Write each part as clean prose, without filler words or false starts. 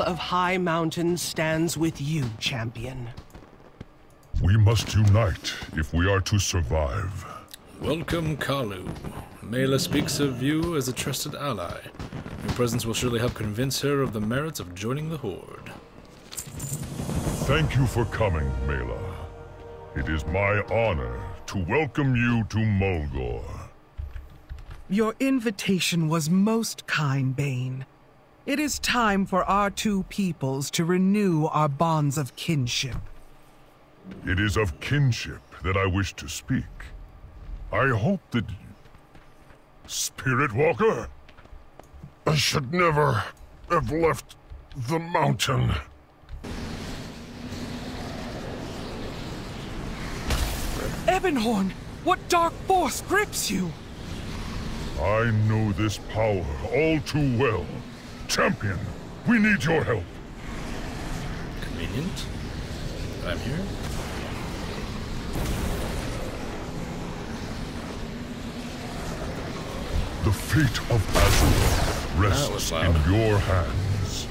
of Highmountain stands with you, champion. We must unite if we are to survive. Welcome, Kalu. Mela speaks of you as a trusted ally. Your presence will surely help convince her of the merits of joining the Horde. Thank you for coming, Mela. It is my honor to welcome you to Mulgore. Your invitation was most kind, Bane. It is time for our two peoples to renew our bonds of kinship. It is of kinship that I wish to speak. I hope that... Spirit Walker? I should never have left the mountain. Ebenhorn, what dark force grips you? I know this power all too well. Champion, we need your help. Convenient. I'm here. The fate of Azeroth rests in your hands.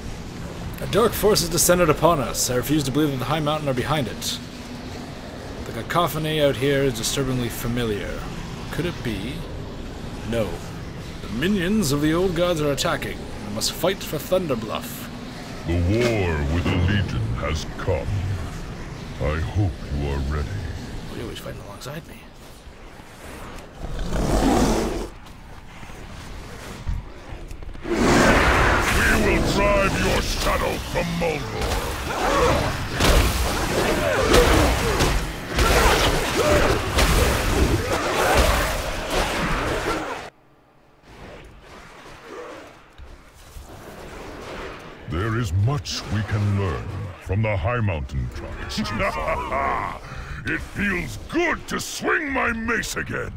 A dark force has descended upon us. I refuse to believe that the High Mountain are behind it. The cacophony out here is disturbingly familiar. Could it be? No. The minions of the old gods are attacking. We must fight for Thunderbluff. The war with the Legion has come. I hope you are ready. Well, you're always fighting alongside me. We will drive your shadow from Mulgore. There is much we can learn from the Highmountain tribes. It feels good to swing my mace again.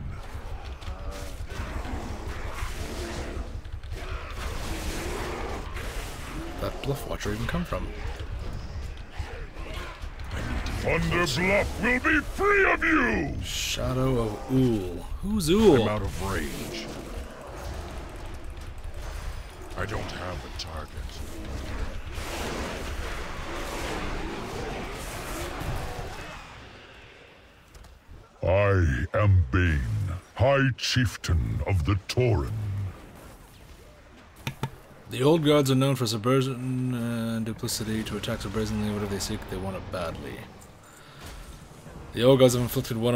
That Bluff Watcher even come from? Thunderbluff will be free of you! Shadow of Uhl. Who's Uhl? I'm out of range. I don't have a target. I am Bane, High Chieftain of the Tauren. The old gods are known for subversion and duplicity. To attack so brazenly whatever they seek, they want it badly. The old gods have inflicted one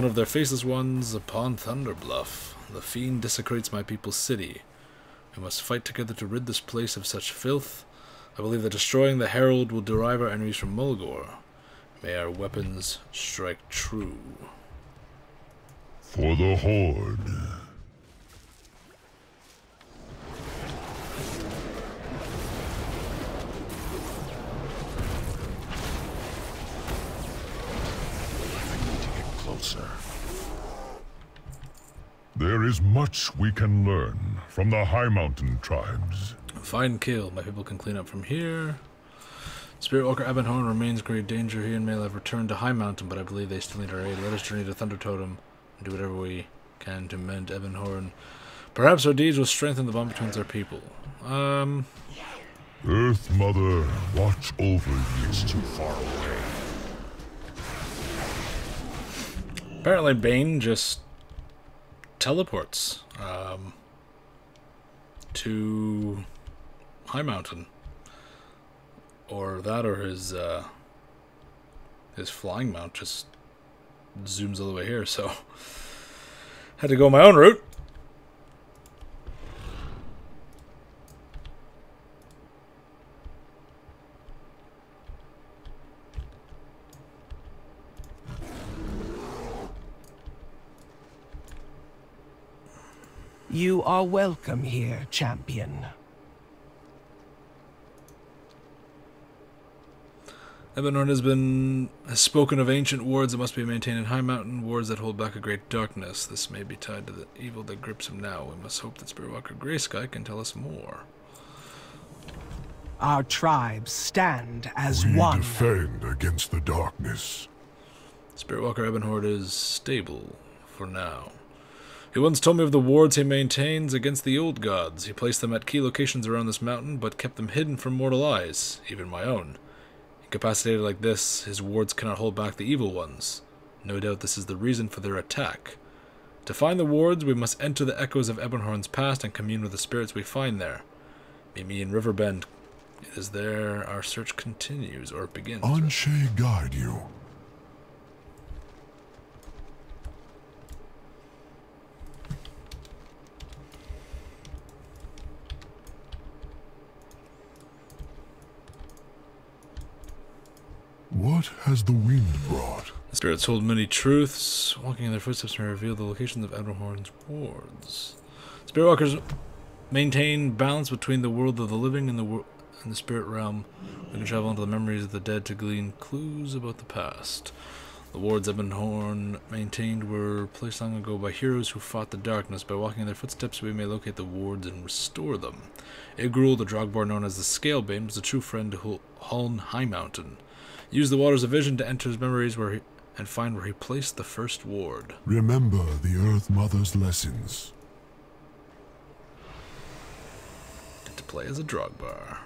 of their faceless ones upon Thunderbluff. The fiend desecrates my people's city. We must fight together to rid this place of such filth. I believe that destroying the herald will derive our enemies from Mulgore. May our weapons strike true. For the Horde. Closer. There is much we can learn from the Highmountain tribes. Find and kill. My people can clean up from here. Spirit Walker Ebenhorn remains in great danger. He and Mela have returned to Highmountain, but I believe they still need our aid. Let us journey to Thunder Totem and do whatever we can to mend Ebenhorn. Perhaps our deeds will strengthen the bond between our people. Earth Mother, watch over you. It's too far away. Apparently Bane just teleports to Highmountain. Or that, or his flying mount just zooms all the way here, so had to go my own route. You are welcome here, champion. Ebenhorn has spoken of ancient wards that must be maintained in Highmountain, wards that hold back a great darkness. This may be tied to the evil that grips him now. We must hope that Spiritwalker Greysky can tell us more. Our tribes stand as We one. defend against the darkness. Spiritwalker Ebenhorn is stable for now. He once told me of the wards he maintains against the old gods. He placed them at key locations around this mountain, but kept them hidden from mortal eyes, even my own. Incapacitated like this, his wards cannot hold back the evil ones. No doubt this is the reason for their attack. To find the wards, we must enter the echoes of Ebenhorn's past and commune with the spirits we find there. Meet me in Riverbend. It is there our search continues, or begins. Anshe guide you. What has the wind brought? The spirits hold many truths. Walking in their footsteps may reveal the locations of Ebenhorn's wards. Spirit walkers maintain balance between the world of the living and the spirit realm. We can travel into the memories of the dead to glean clues about the past. The wards Ebenhorn maintained were placed long ago by heroes who fought the darkness. By walking in their footsteps, we may locate the wards and restore them. Igrul, the Drogbor known as the Scalebane, was a true friend to Huln Highmountain. Use the Waters of Vision to enter his memories and find where he placed the first ward. Remember the Earth Mother's lessons. Get to play as a Drogbor.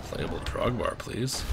Playable Drogbor, please.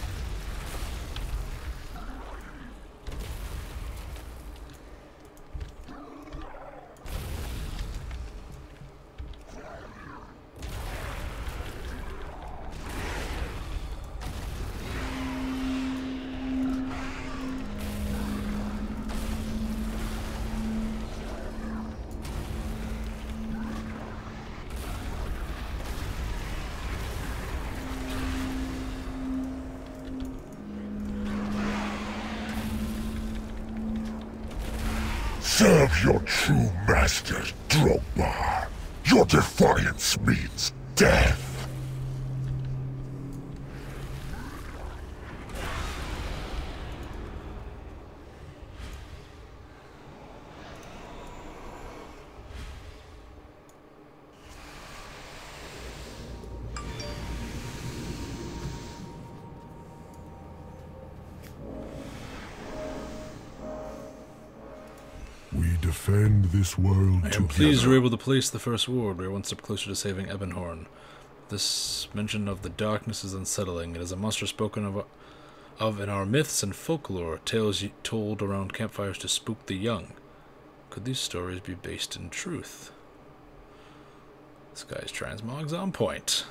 Serve your true master, Drogbar. Your defiance means death. We defend this world I together. am pleased you were able to place the first ward. We are one step closer to saving Ebenhorn. This mention of the darkness is unsettling. It is a monster spoken of in our myths and folklore, tales told around campfires to spook the young. Could these stories be based in truth? This guy's transmog's on point.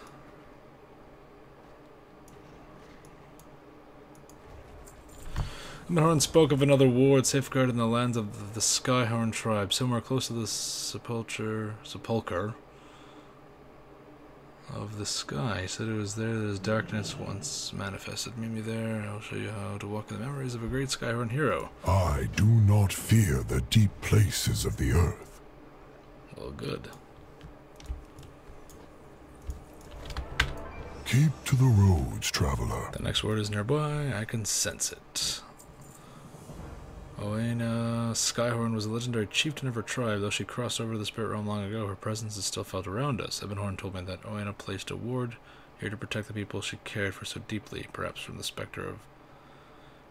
Ebenhorn spoke of another ward safeguarded in the lands of the Skyhorn tribe, somewhere close to the sepulchre of the sky. He said it was there that his darkness once manifested. Meet me there, and I'll show you how to walk in the memories of a great Skyhorn hero. I do not fear the deep places of the earth. Well, good. Keep to the roads, traveler. The next word is nearby. I can sense it. Oena Skyhorn was a legendary chieftain of her tribe. Though she crossed over to the spirit realm long ago, her presence is still felt around us. Ebenhorn told me that Oena placed a ward here to protect the people she cared for so deeply, perhaps from the specter of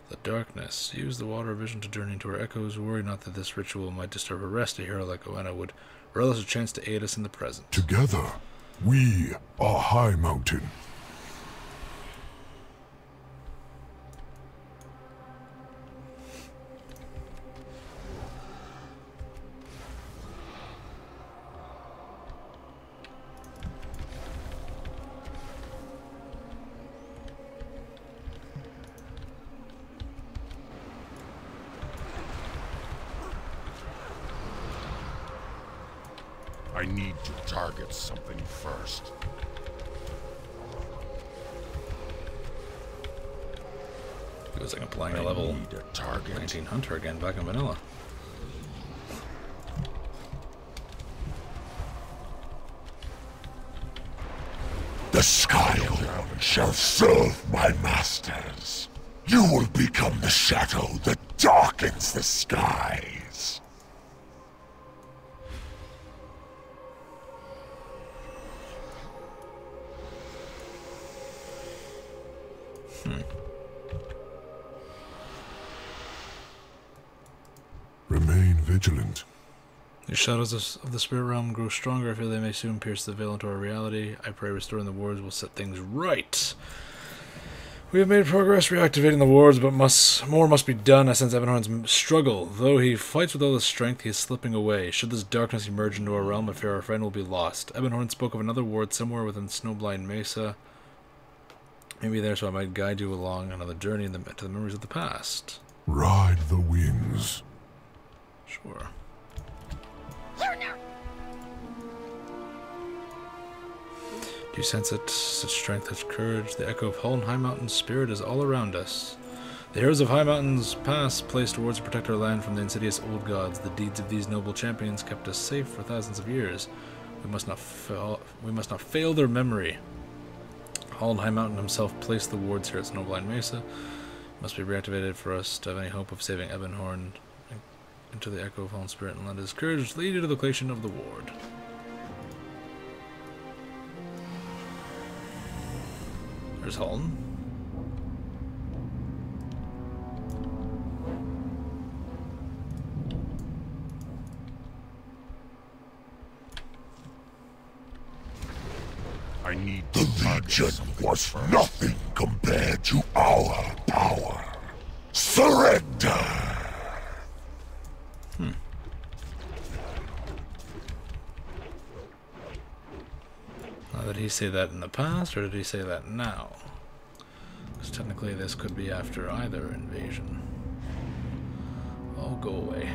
the darkness. Use the water of vision to journey into her echoes. Worry not that this ritual might disturb her rest. A hero like Oena would relish a chance to aid us in the present. Together, we are Highmountain. I need to target something first. Feels like I'm playing a level Need a target. 19 Hunter again back in vanilla. The Skyhorn shall serve my masters. You will become the shadow that darkens the skies. vigilant. The shadows of the spirit realm grow stronger. I feel they may soon pierce the veil into our reality. I pray restoring the wards will set things right. We have made progress reactivating the wards, but more must be done. I sense Ebenhorn's struggle. Though he fights with all his strength, he is slipping away. Should this darkness emerge into our realm, I fear our friend will be lost. Ebenhorn spoke of another ward somewhere within Snowblind Mesa. Maybe there, so I might guide you along another journey to the memories of the past. Ride the winds. Sure. Do you sense it? Such strength, such courage. The echo of Hull and Highmountain's spirit is all around us. The heroes of Highmountain's past placed wards to protect our land from the insidious old gods. The deeds of these noble champions kept us safe for thousands of years. We must not fail their memory. Hull and Highmountain himself placed the wards here at Snowblind Mesa. It must be reactivated for us to have any hope of saving Ebenhorn. Into the echo of Hull and spirit and lend his courage lead you to the location of the ward. There's Huln. I need The Legion was nothing compared to our power. Surrender! Did he say that in the past, or did he say that now? Because technically this could be after either invasion. I'll go away.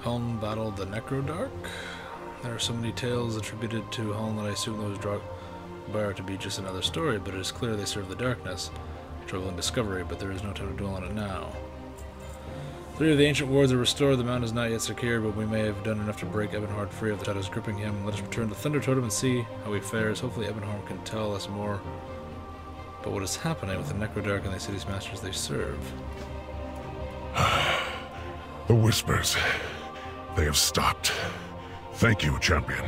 Huln battled the Necrodark. There are so many tales attributed to Huln that I assume those Drakbar to be just another story, but it is clear they serve the darkness. Troubling discovery, but there is no time to dwell on it now. 3 of the ancient wards are restored. The mountain is not yet secure, but we may have done enough to break Ebenhorn free of the shadows gripping him. Let us return to Thunder Totem and see how he fares. Hopefully Ebenhorn can tell us more about what is happening with the Necrodark and the city's masters they serve. The whispers. They have stopped. Thank you, champion.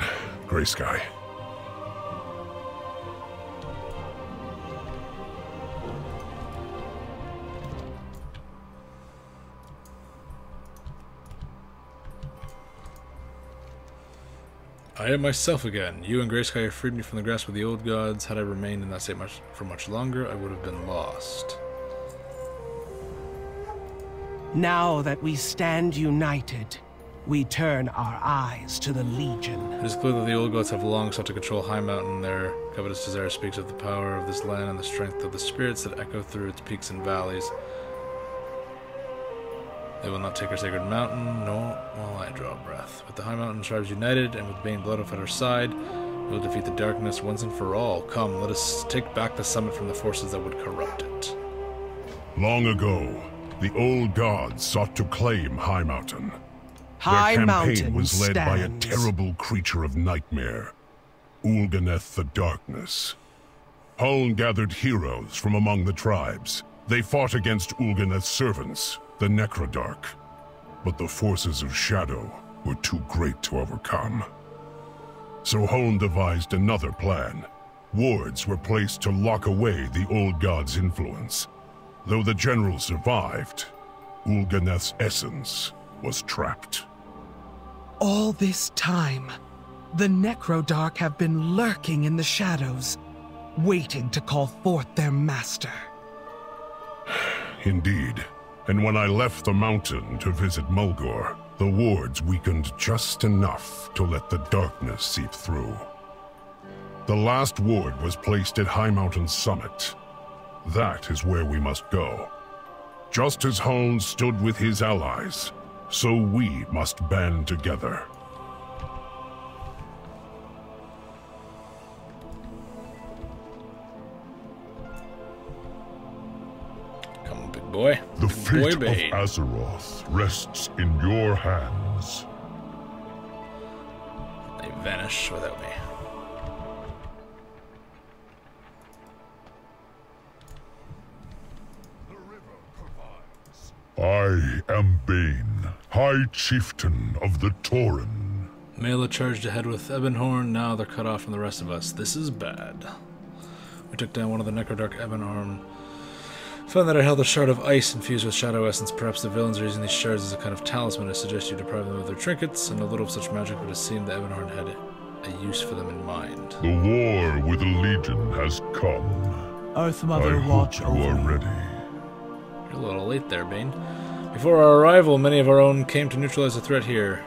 Grey Sky. I am myself again. You and Grey Sky have freed me from the grasp of the old gods. Had I remained in that state for much longer, I would have been lost. Now that we stand united, we turn our eyes to the Legion. It is clear that the old gods have long sought to control Highmountain. Their covetous desire speaks of the power of this land and the strength of the spirits that echo through its peaks and valleys. They will not take our sacred mountain, nor while I draw breath. With the Highmountain tribes united, and with Bane Bloodwolf at our side, we will defeat the darkness once and for all. Come, let us take back the summit from the forces that would corrupt it. Long ago, the old gods sought to claim Highmountain. High Their Mountain campaign was led by a stands. terrible creature of nightmare, Ulganeth the Darkness. Huln gathered heroes from among the tribes. They fought against Ulganeth's servants, the Necrodark. But the forces of Shadow were too great to overcome. So Huln devised another plan. Wards were placed to lock away the old god's influence. Though the general survived, Ulganeth's essence was trapped. All this time, the Necrodark have been lurking in the shadows, waiting to call forth their master. Indeed. And when I left the mountain to visit Mulgore, the wards weakened just enough to let the darkness seep through. The last ward was placed at Highmountain's summit. That is where we must go. Just as Huln stood with his allies, so we must band together. Come on, big boy. The Big fate boy of Bane. Azeroth rests in your hands. vanish without me. I am Bane, High Chieftain of the Tauren. Mela charged ahead with Ebenhorn, now they're cut off from the rest of us. This is bad. We took down one of the Necrodark Ebenhorn. Found that it held a shard of ice infused with shadow essence. Perhaps the villains are using these shards as a kind of talisman. I suggest you deprive them of their trinkets, and a little of such magic would have seemed that Ebenhorn had a use for them in mind. The war with the Legion has come. Earth Mother, I watch hope you over are me. ready. You're a little late there, Bane. Before our arrival, many of our own came to neutralize the threat here.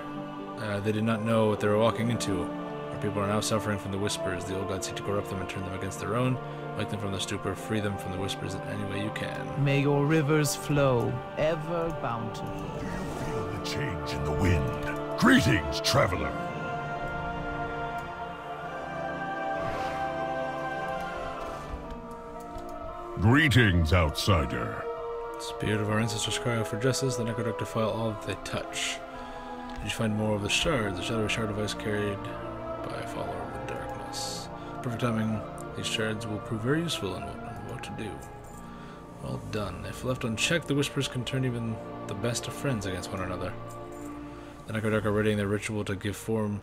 They did not know what they were walking into. Our people are now suffering from the Whispers. The old gods seek to corrupt them and turn them against their own. Wake them from their stupor, free them from the Whispers in any way you can. May your rivers flow ever bountiful. Do you feel the change in the wind? Greetings, traveler. Greetings, outsider. Spirit of our ancestors cry out for justice. The Necrodark defile all that they touch. Did you find more of the shards? The shadowy shard of ice carried by a follower of the darkness. Perfect timing. These shards will prove very useful in what to do. Well done. If left unchecked, the Whispers can turn even the best of friends against one another. The Necrodark are readying their ritual to give form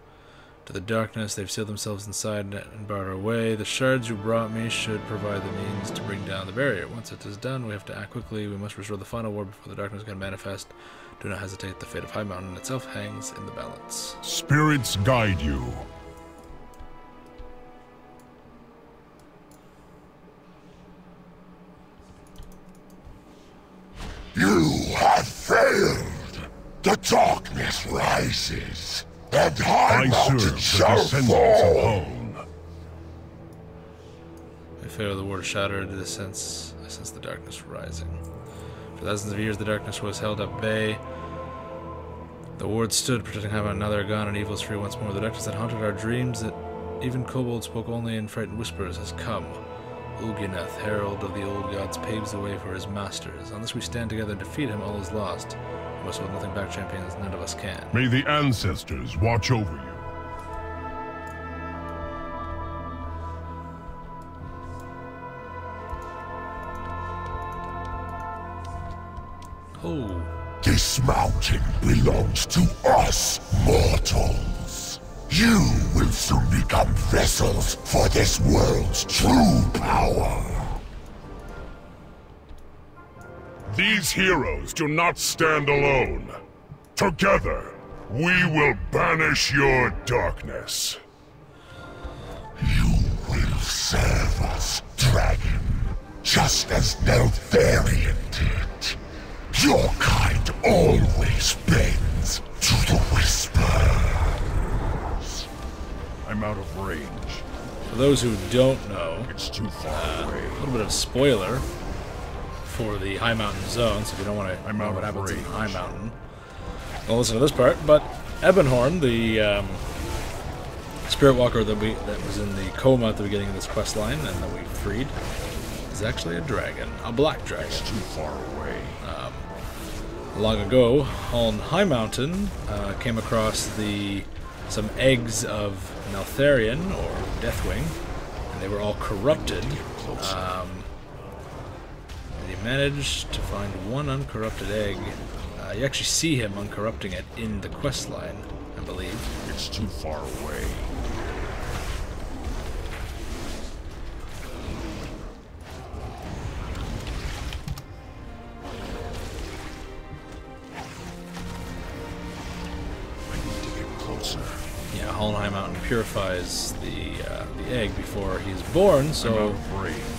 to the darkness. They've sealed themselves inside and barred our way. The shards you brought me should provide the means to bring down the barrier. Once it is done, we have to act quickly. We must restore the final war before the darkness can manifest. Do not hesitate. The fate of Highmountain itself hangs in the balance. Spirits guide you. You have failed. The darkness rises, and Highmountain shall fall. I fear the word shattered. I sense the darkness rising. For thousands of years, the darkness was held at bay. The ward stood, protecting Highmountain. Now they're gone, and evil is free once more. The darkness that haunted our dreams, that even kobolds spoke only in frightened whispers, has come. Ulgineth, herald of the old gods, paves the way for his masters. Unless we stand together and defeat him, all is lost. We must hold nothing back, champions. None of us can. May the ancestors watch over you. Oh. This mountain belongs to us, mortals. You will soon become vessels for this world's true power. These heroes do not stand alone. Together, we will banish your darkness. You will serve us, dragon, just as Neltharion did. Your kind always bends to the whispers. I'm out of range. For those who don't know, It's too far away. a little bit of spoiler for the Highmountain zone, so if you don't want to know what happens in Highmountain, well, listen to this part. But Ebenhorn, the spirit walker that was in the coma at the beginning of this quest line and that we freed, is actually a dragon, a black dragon. It's too far away. Long ago, on Highmountain, came across some eggs of Neltharion, or Deathwing, and they were all corrupted. And he managed to find one uncorrupted egg. You actually see him uncorrupting it in the quest line, I believe. It's too far away. Yeah, Hallheim Mountain purifies the egg before he's born, so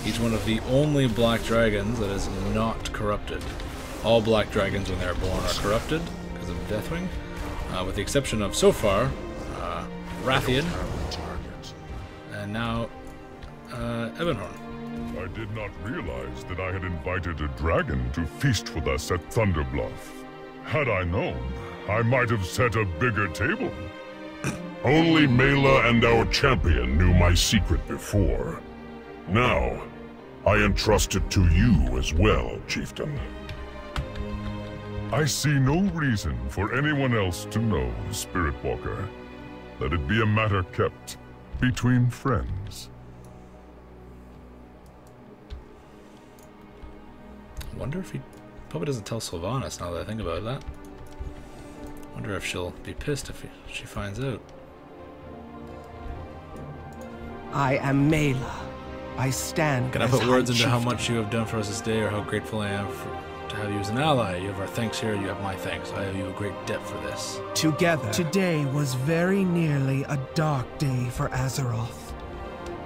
he's one of the only black dragons that is not corrupted. All black dragons, when they're born, are corrupted because of Deathwing, with the exception of, so far, Rathian, and now Ebenhorn. I did not realize that I had invited a dragon to feast with us at Thunderbluff. Had I known, I might have set a bigger table. Only Mela and our champion knew my secret before. Now, I entrust it to you as well, Chieftain. I see no reason for anyone else to know, Spirit Walker. Let it be a matter kept between friends. I wonder if he probably doesn't tell Sylvanas now that I think about that. I wonder if she'll be pissed if she finds out. I am Mela. I stand Can I as put words High into how Chieftain. much you have done for us this day, or how grateful I am to have you as an ally? You have our thanks here, you have my thanks. I owe you a great debt for this. Together. Today was very nearly a dark day for Azeroth.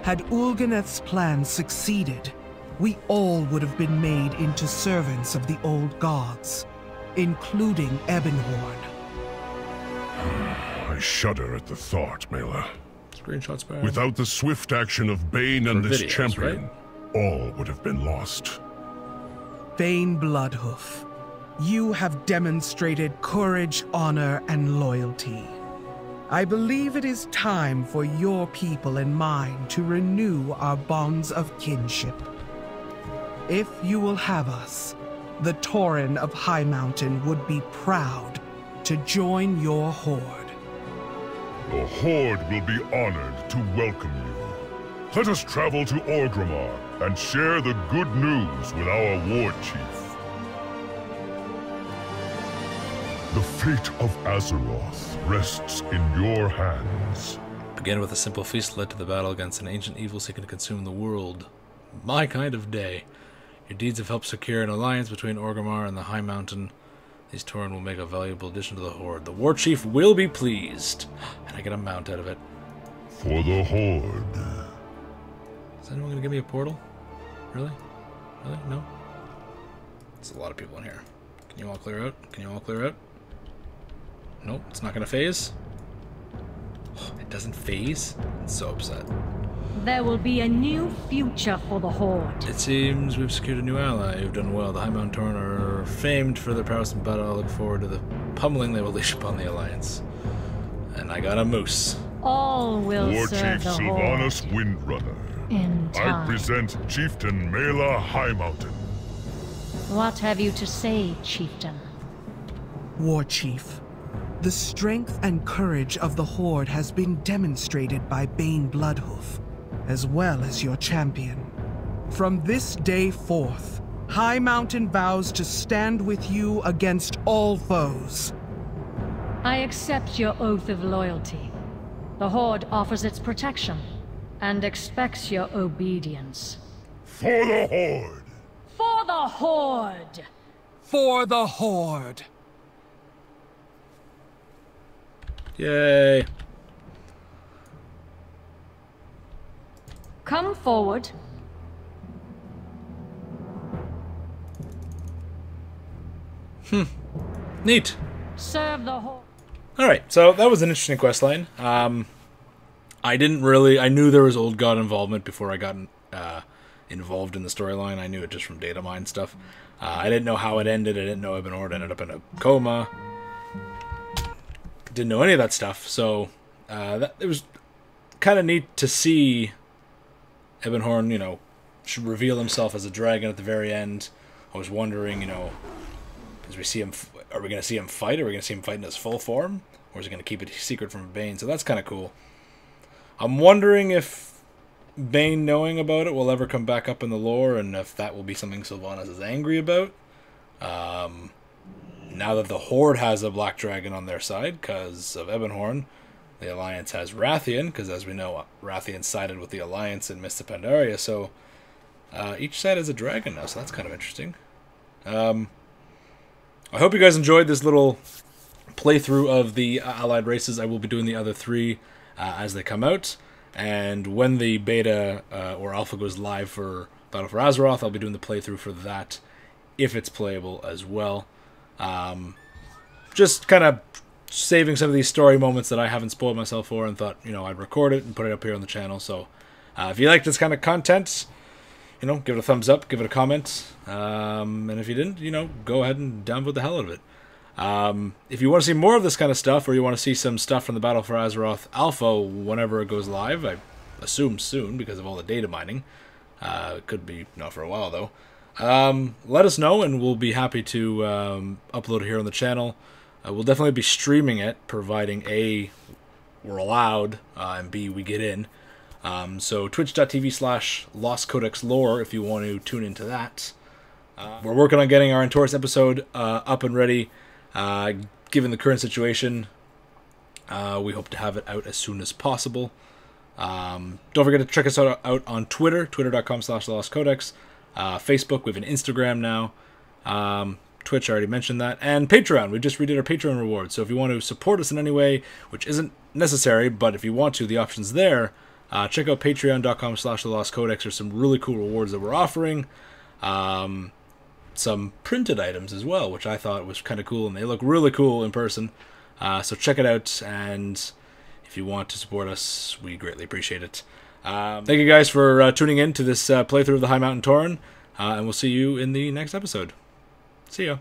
Had Ulganeth's plan succeeded, we all would have been made into servants of the old gods, including Ebenhorn. I shudder at the thought, Mela. Screenshots, Baron. Without the swift action of Bane and this videos, champion, all would have been lost. Bane Bloodhoof, you have demonstrated courage, honor, and loyalty. I believe it is time for your people and mine to renew our bonds of kinship. If you will have us, the Tauren of Highmountain would be proud to join your horde. The Horde will be honored to welcome you. Let us travel to Orgrimmar and share the good news with our war chief. The fate of Azeroth rests in your hands. Began with a simple feast led to the battle against an ancient evil seeking to consume the world. My kind of day. Your deeds have helped secure an alliance between Orgrimmar and the Highmountain. These Tauren will make a valuable addition to the Horde. The war chief will be pleased. And I get a mount out of it. For the Horde. Is anyone going to give me a portal? Really? Really? No? There's a lot of people in here. Can you all clear out? Can you all clear out? Nope, it's not going to phase. It doesn't phase? I'm so upset. There will be a new future for the Horde. It seems we've secured a new ally. You've done well. The Highmountain Tauren are famed for their prowess in battle. I look forward to the pummeling they will leash upon the Alliance. And I got a moose. All will War serve Chief the Sylvanas Horde Windrunner. in I time. present Chieftain Mela Highmountain. What have you to say, Chieftain? War Chief, the strength and courage of the Horde has been demonstrated by Bane Bloodhoof, as well as your champion. From this day forth, Highmountain vows to stand with you against all foes. I accept your oath of loyalty. The Horde offers its protection and expects your obedience. For the Horde! For the Horde! For the Horde! Yay. Come forward. Neat. Serve the Horde. Alright, so that was an interesting questline. I knew there was Old God involvement before I got involved in the storyline. I knew it just from data mine stuff. I didn't know how it ended. I didn't know Ebenhorn ended up in a coma. Didn't know any of that stuff, so it was kind of neat to see Ebenhorn, should reveal himself as a dragon at the very end. I was wondering, as we see him, are we going to see him fight? Are we going to see him fight in his full form? Or is he going to keep it secret from Bane? So that's kind of cool. I'm wondering if Bane knowing about it will ever come back up in the lore, and if that will be something Sylvanas is angry about. Now that the Horde has a black dragon on their side because of Ebenhorn, the Alliance has Rathian, because as we know, Rathian sided with the Alliance in Mists of Pandaria, so each side has a dragon now, so that's kind of interesting. I hope you guys enjoyed this little playthrough of the allied races. I will be doing the other three as they come out, and when the beta or alpha goes live for Battle for Azeroth, I'll be doing the playthrough for that, if it's playable as well. Just kind of saving some of these story moments that I haven't spoiled myself for, and thought, I'd record it and put it up here on the channel. So if you like this kind of content, give it a thumbs up, give it a comment, and if you didn't, go ahead and downvote the hell out of it. If you want to see more of this kind of stuff, or you want to see some stuff from the Battle for Azeroth Alpha whenever it goes live, I assume soon because of all the data mining. It could be not for a while though. Let us know, and we'll be happy to upload it here on the channel. We'll definitely be streaming it, providing A, we're allowed, and B, we get in. So twitch.tv/LostCodexLore if you want to tune into that. We're working on getting our Antorus episode up and ready. Given the current situation, we hope to have it out as soon as possible. Don't forget to check us out on Twitter, twitter.com/LostCodex. Facebook, we have an Instagram now. Twitch, I already mentioned that. And Patreon, we just redid our Patreon rewards. So if you want to support us in any way, which isn't necessary, but if you want to, the option's there. Check out patreon.com/TheLostCodex. There's some really cool rewards that we're offering. Some printed items as well, which I thought was kind of cool, and they look really cool in person. So check it out, and if you want to support us, we greatly appreciate it. Thank you guys for tuning in to this playthrough of the Highmountain Tauren, and we'll see you in the next episode. See ya.